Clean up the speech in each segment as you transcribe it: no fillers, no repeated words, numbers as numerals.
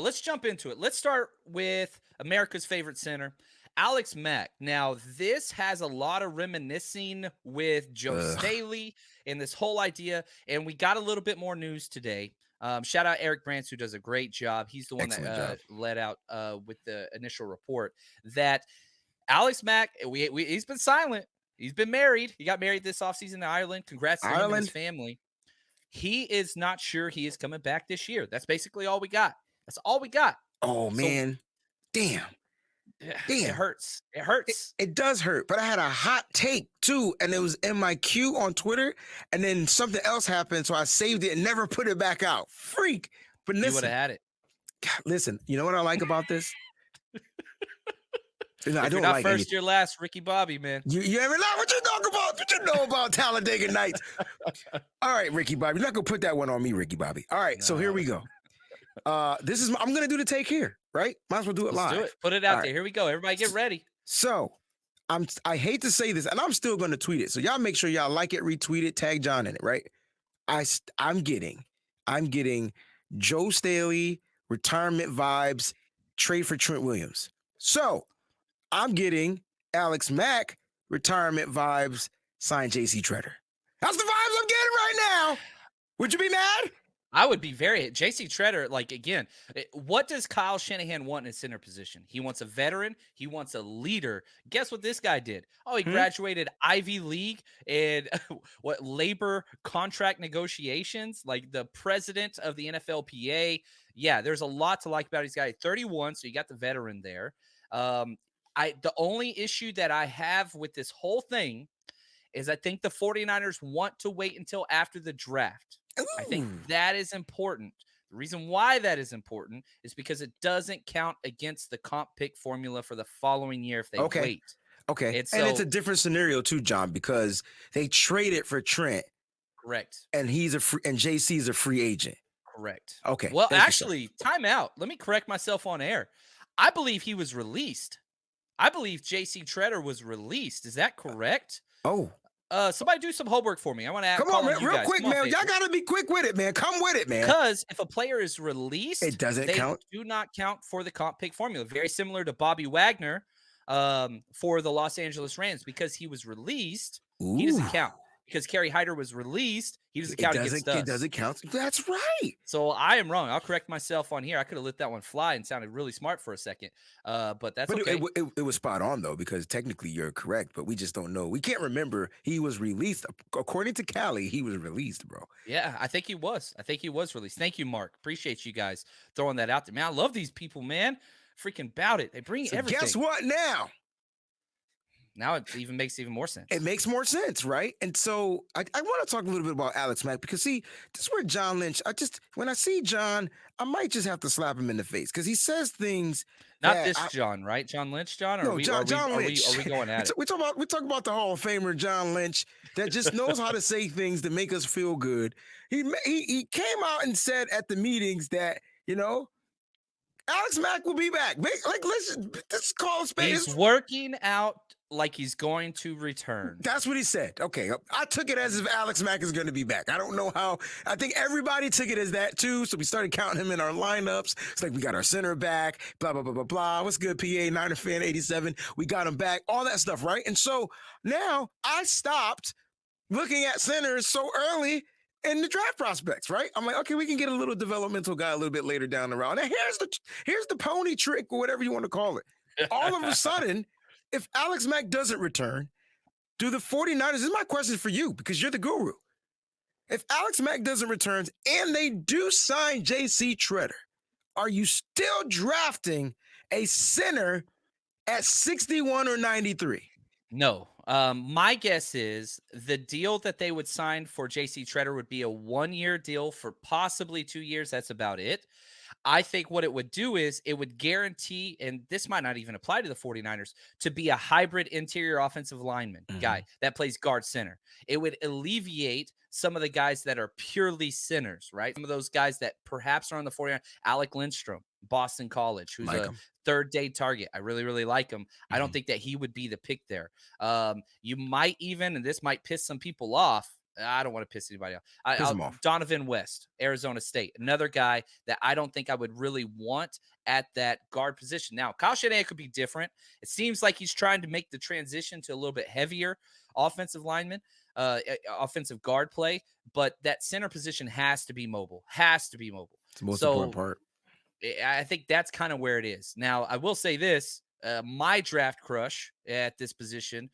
let's jump into it. Let's start with America's favorite center, Alex Mack. Now, this has a lot of reminiscing with Joe Ugh, Staley and this whole idea, and we got a little bit more news today. Shout out Eric Brantz, who does a great job. He's the one that excellent job. led out with the initial report that Alex Mack, he's been silent. He's been married. He got married this offseason in Ireland. Congrats to him and his Ireland. family. He is not sure he is coming back this year. That's basically all we got. That's all we got. Oh So man, damn, yeah, it damn. hurts. It It, hurts. it does hurt, but I had a hot take too, and it was in my queue on Twitter, and then something else happened, so I saved it and never put it back out. Freak. But You would have listen, had it. listen. You know what I like about this? No, I If you're don't not like first, anything. you're last, Ricky Bobby, man. You ever know what you talk about? What you know about Talladega Nights? All right, Ricky Bobby. You're not gonna put that one on me, Ricky Bobby. All right, so here No. we go. I'm gonna do the take here, right? Might as well do it Let's do live. it. Put it All out right. there. Here we go. Everybody get ready. So I hate to say this, and I'm still gonna tweet it. So y'all make sure y'all like it, retweet it, tag John in it, right? I'm getting Joe Staley retirement vibes, trade for Trent Williams. So I'm getting Alex Mack retirement vibes, sign JC Treader. That's the vibes I'm getting right now. Would you be mad? I would be very JC Treader. Like again, what does Kyle Shanahan want in his center position? He wants a veteran. He wants a leader. Guess what this guy did? Oh, he Hmm? graduated Ivy League and what labor contract negotiations, like the president of the NFLPA. Yeah, there's a lot to like about his guy. 31, so you got the veteran there. Um, the only issue that I have with this whole thing is I think the 49ers want to wait until after the draft. I think Ooh. that is important. The reason why that is important is because it doesn't count against the comp pick formula for the following year if they Okay. wait. Okay. It's And it's a so different scenario too, John, because they traded for Trent correct. and JC's a free agent. Correct. Okay. Well, Thank you, sir. actually, time out. Let me correct myself on air. I believe he was released. I believe JC Treader was released. Is that correct? Oh, Somebody do some homework for me. I want to come on, call man. on you Real guys. quick, Come on, man. Y'all faithful. gotta be quick with it, man. Come with it, man. Because if a player is released, It doesn't they count. do not count for the comp pick formula. Very similar to Bobby Wagner for the Los Angeles Rams. Because he was released, he Ooh. doesn't count. Because Kerry Hyder was released, he doesn't It count doesn't against it us. doesn't count. That's right. So I am wrong. I'll correct myself on here. I could have let that one fly and sounded really smart for a second, but that's But okay. it was spot on though, because technically you're correct, but we just don't know. We can't remember he was released. According to Cali, he was released, bro. Yeah, I think he was. I think he was released. Thank you, Mark. Appreciate you guys throwing that out there. Man, I love these people, man. Freaking about it. They bring So guess everything. what now? Now it even makes even more It sense. makes more sense, right? And so I want to talk a little bit about Alex Mack because see, this is where John Lynch, when I see John, I might just have to slap him in the face because he says things Not that this John, right? John Lynch, John? Or are no, we John are we John are we are Lynch. we going at it? We talk about the Hall of Famer John Lynch that just knows how to say things that make us feel good. He came out and said at the meetings that Alex Mack will be back. Let's call a spade. He's working out like he's going to return. That's what he said. Okay, I took it as if Alex Mack is going to be back. I don't know how. I think everybody took it as that too. So we started counting him in our lineups. It's like we got our center back. Blah blah blah blah blah. What's good, PA Niner fan 87? We got him back. All that stuff, right? And so now I stopped looking at centers so early in the draft prospects, right? I'm like, okay, we can get a little developmental guy a little bit later down the road. Now here's the pony trick or whatever you want to call it. All of a sudden, if Alex Mack doesn't return, do the 49ers, this is my question for you because you're the guru. If Alex Mack doesn't return and they do sign JC Treader, are you still drafting a center at 61 or 93? No. My guess is the deal that they would sign for JC Treader would be a 1-year deal for possibly 2 years. That's about it. I think what it would do is it would guarantee, and this might not even apply to the 49ers, to be a hybrid interior offensive lineman Mhm. guy that plays guard center. It would alleviate some of the guys that are purely centers, right? Some of those guys that perhaps are on the 49ers. Alec Lindstrom, Boston College, who's Like a him. third day target. I really, really like him. I don't Mhm. think that he would be the pick there. You might even, and this might piss some people off, I don't want to piss anybody off. Piss him off. Donovan West, Arizona State, another guy that I don't think I would really want at that guard position. Now, Kyle Shanahan could be different. It seems like he's trying to make the transition to a little bit heavier offensive lineman, offensive guard play, but that center position has to be mobile. Has to be mobile. It's the most important So part. I think that's kind of where it is. Now, I will say this: my draft crush at this position,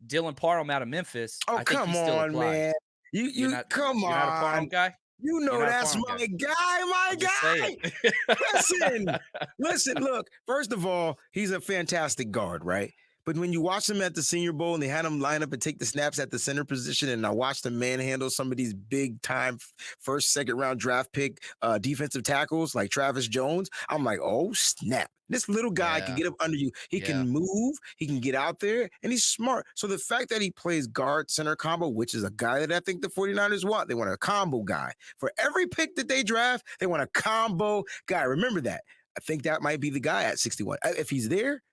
Dylan Parham out of Memphis. Oh, I think he come still on, applies. man. You come You're not a Parham on. guy. You You're know not a that's Parham my guy. guy, my I'm just saying. guy. Listen, look, first of all, he's a fantastic guard, right? But when you watch him at the Senior Bowl and they had him line up and take the snaps at the center position, and I watched him manhandle some of these big time first, second round draft pick defensive tackles like Travis Jones, I'm like, oh, snap. This little guy can Yeah, get up under you. He yeah. can move, he can get out there, and he's smart. So the fact that he plays guard center combo, which is a guy that I think the 49ers want, they want a combo guy. For every pick that they draft, they want a combo guy. Remember that. I think that might be the guy at 61. If he's there,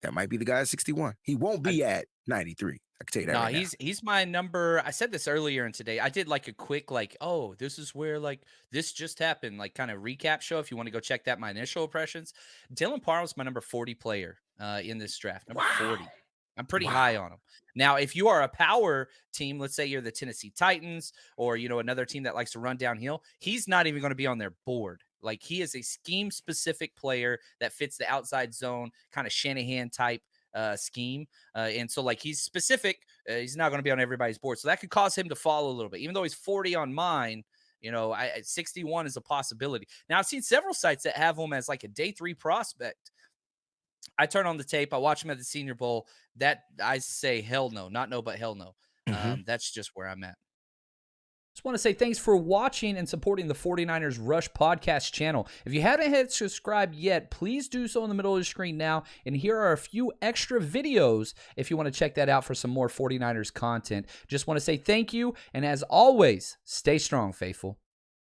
that might be the guy at 61. He won't be at 93. I can tell you that No, right now. he's my number. I said this earlier in today. I did like a quick oh, this is where this just happened, kind of recap show. If you want to go check that, my initial impressions. Dylan Parham's my number 40 player in this draft. Number Wow. 40. I'm pretty Wow. high on him. Now, if you are a power team, let's say you're the Tennessee Titans or another team that likes to run downhill, he's not even going to be on their board. Like, he is a scheme specific player that fits the outside zone, kind of Shanahan type scheme. And so he's specific. He's not going to be on everybody's board. So that could cause him to fall a little bit, even though he's 40 on mine. 61 is a possibility. Now, I've seen several sites that have him as a day 3 prospect. I turn on the tape. I watch him at the Senior Bowl. That I say, hell no, not no, but hell no. That's just where I'm at. Just want to say thanks for watching and supporting the 49ers Rush podcast channel. If you haven't hit subscribe yet, please do so in the middle of the screen now. And here are a few extra videos if you want to check that out for some more 49ers content. Just want to say thank you. And as always, stay strong, faithful.